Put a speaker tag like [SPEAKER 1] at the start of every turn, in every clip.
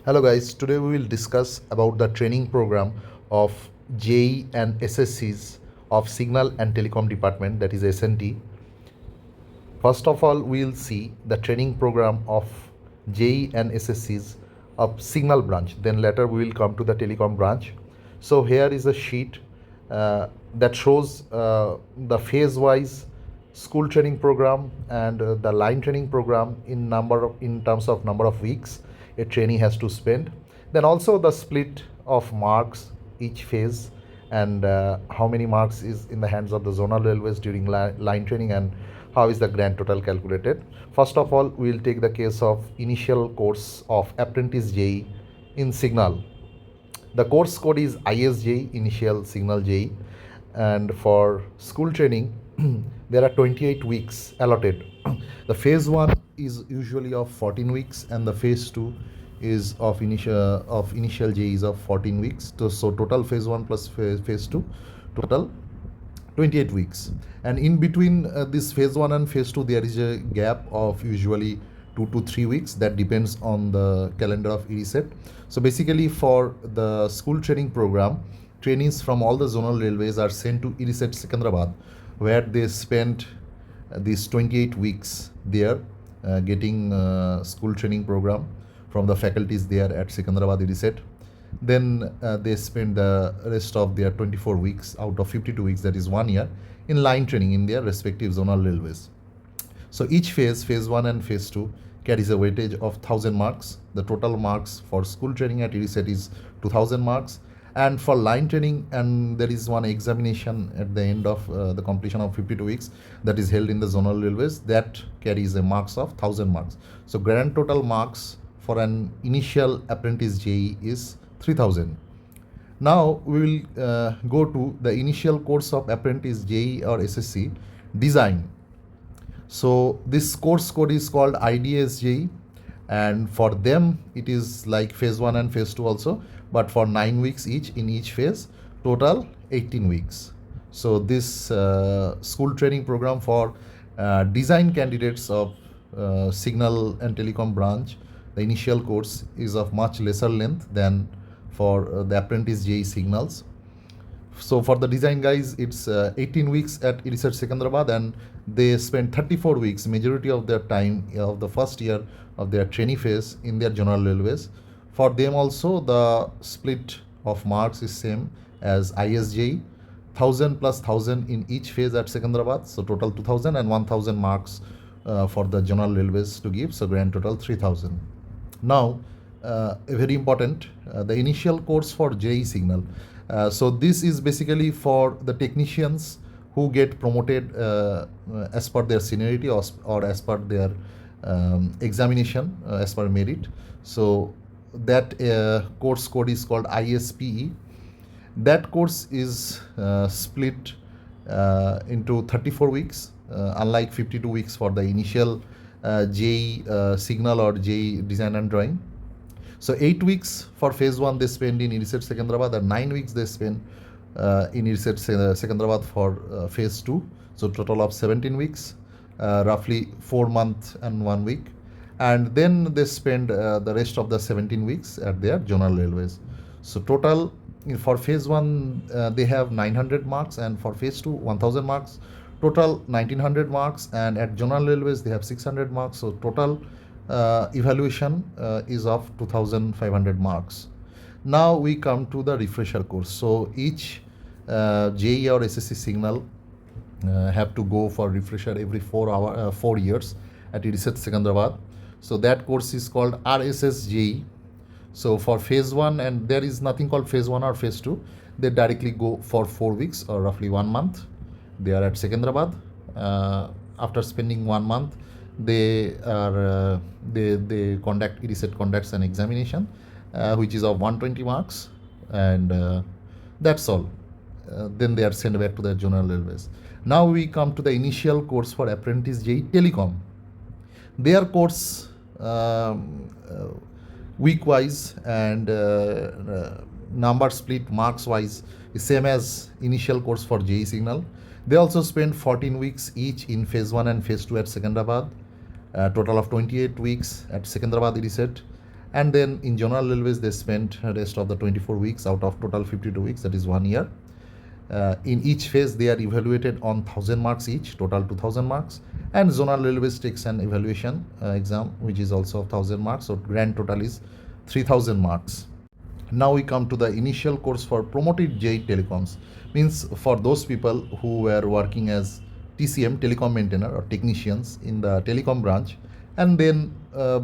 [SPEAKER 1] Hello guys, today we will discuss about the training program of JEE and SSCs of Signal and Telecom Department, that is SNT. First of all, we will see the training program of JEE and SSCs of Signal branch. Then later we will come to the Telecom branch. So here is a sheet that shows the phase-wise school training program and the line training program in terms of number of weeks a trainee has to spend. Then also the split of marks each phase and how many marks is in the hands of the zonal railways during line training and how is the grand total calculated. First of all, we will take the case of initial course of Apprentice JEE in Signal. The course code is ISJ, initial Signal JEE, and for school training there are 28 weeks allotted. The phase 1 is usually of 14 weeks and the phase 2 is of initial JEE is of 14 weeks. So total phase 1 plus phase 2, total 28 weeks. And in between this phase 1 and phase 2 there is a gap of usually 2 to 3 weeks. That depends on the calendar of ERISET. So basically for the school training program, trainees from all the zonal railways are sent to ERISET Secunderabad, where they spend these 28 weeks there getting school training program from the faculties there at Secunderabad ERISET. Then they spend the rest of their 24 weeks out of 52 weeks, that is 1 year, in line training in their respective zonal railways. So each phase 1 and phase 2, carries a weightage of 1000 marks. The total marks for school training at ERISET is 2000 marks. And for line training, and there is one examination at the end of the completion of 52 weeks that is held in the zonal railways, that carries a marks of 1000 marks. So grand total marks for an initial apprentice JEE is 3000. Now we will go to the initial course of apprentice JEE or SSC design. So this course code is called IDS JEE, and for them it is like phase 1 and phase 2 also, but for 9 weeks each in each phase, total 18 weeks. So this school training program for design candidates of Signal and Telecom branch, the initial course is of much lesser length than for the apprentice JEE Signals. So for the design guys, it's 18 weeks at ERISET Secunderabad, and they spend 34 weeks, majority of their time of the first year of their trainee phase, in their general railways. For them also the split of marks is same as ISJ, 1000 plus 1000 in each phase at Secunderabad, so total 2000 and 1000 marks for the general railways to give, so grand total 3000. Now very important, the initial course for JEE Signal. So this is basically for the technicians who get promoted as per their seniority or as per their examination as per merit. So that course code is called ISPE. That course is split into 34 weeks, unlike 52 weeks for the initial JEE Signal or JEE Design and Drawing. So 8 weeks for phase 1 they spend in ERISET Secunderabad, and 9 weeks they spend in ERISET Secunderabad for phase 2. So total of 17 weeks, roughly 4 months and 1 week. And then they spend the rest of the 17 weeks at their zonal railways. So total for phase 1 they have 900 marks, and for phase 2 1000 marks, total 1900 marks, and at zonal railways they have 600 marks. So total evaluation is of 2500 marks. Now we come to the refresher course. So each JEE or SSC Signal have to go for refresher every 4 years at ERISET Secunderabad. So that course is called RSS JEE. So for phase 1, and there is nothing called phase 1 or phase 2, they directly go for 4 weeks or roughly 1 month. They are at Secunderabad. After spending 1 month, they conduct ERISET conducts an examination which is of 120 marks, and that's all. Then they are sent back to the zonal railways. Now we come to the initial course for apprentice JEE Telecom. Their course week wise and number split marks wise is same as initial course for JEE Signal. They also spend 14 weeks each in phase 1 and phase 2 at Secunderabad, total of 28 weeks at Secunderabad ERISET, And then in general railways they spent rest of the 24 weeks out of total 52 weeks, that is 1 year. In each phase they are evaluated on 1000 marks each, total 2000 marks, and zonal railways takes an evaluation exam which is also 1000 marks, so grand total is 3000 marks. Now we come to the initial course for promoted JEE telecoms, means for those people who were working as TCM, telecom maintainer or technicians in the telecom branch, and then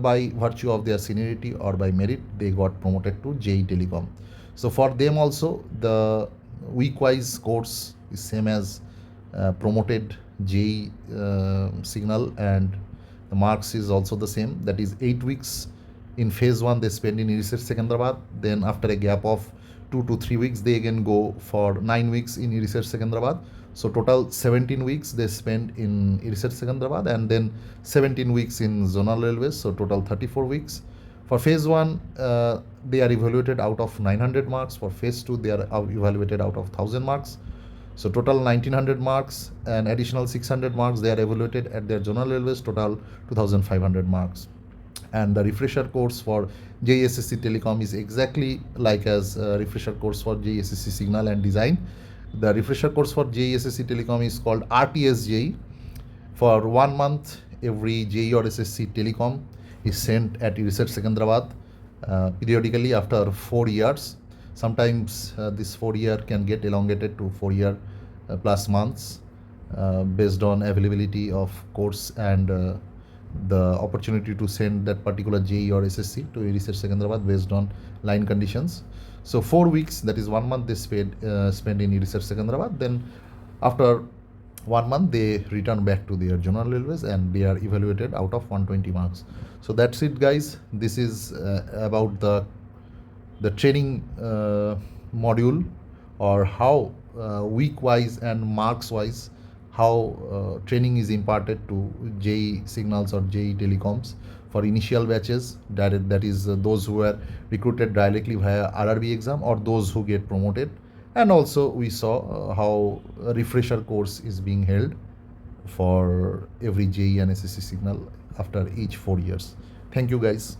[SPEAKER 1] by virtue of their seniority or by merit they got promoted to JEE telecom. So for them also the week wise course is same as promoted JEE signal, and the marks is also the same, that is 8 weeks in phase 1 they spend in research Secunderabad, then after a gap of 2 to 3 weeks they again go for 9 weeks in research Secunderabad. So total 17 weeks they spend in research Secunderabad, and then 17 weeks in zonal railways, so total 34 weeks. For phase 1 they are evaluated out of 900 marks, for phase 2 they are evaluated out of 1000 marks, so total 1900 marks, and additional 600 marks they are evaluated at their zonal railways, total 2500 marks. And the refresher course for JEE SSC Telecom is exactly like as refresher course for JEE SSC Signal and Design. The refresher course for JEE SSC Telecom is called RTS JEE. For 1 month, every JEE or SSC Telecom is sent at Research Secunderabad periodically after 4 years. Sometimes this 4 year can get elongated to 4 year plus months based on availability of course and the opportunity to send that particular JEE or SSC to Research Secunderabad based on line conditions. So 4 weeks, that is 1 month they spend in Research Secunderabad. Then after 1 month they return back to their general railways and they are evaluated out of 120 marks. So that's it guys. This is about the training module, or how week wise and marks wise how training is imparted to JEE signals or JEE telecoms for initial batches, that is those who are recruited directly via RRB exam or those who get promoted. And also we saw how a refresher course is being held for every JEE and SSC signal after each 4 years. Thank you guys.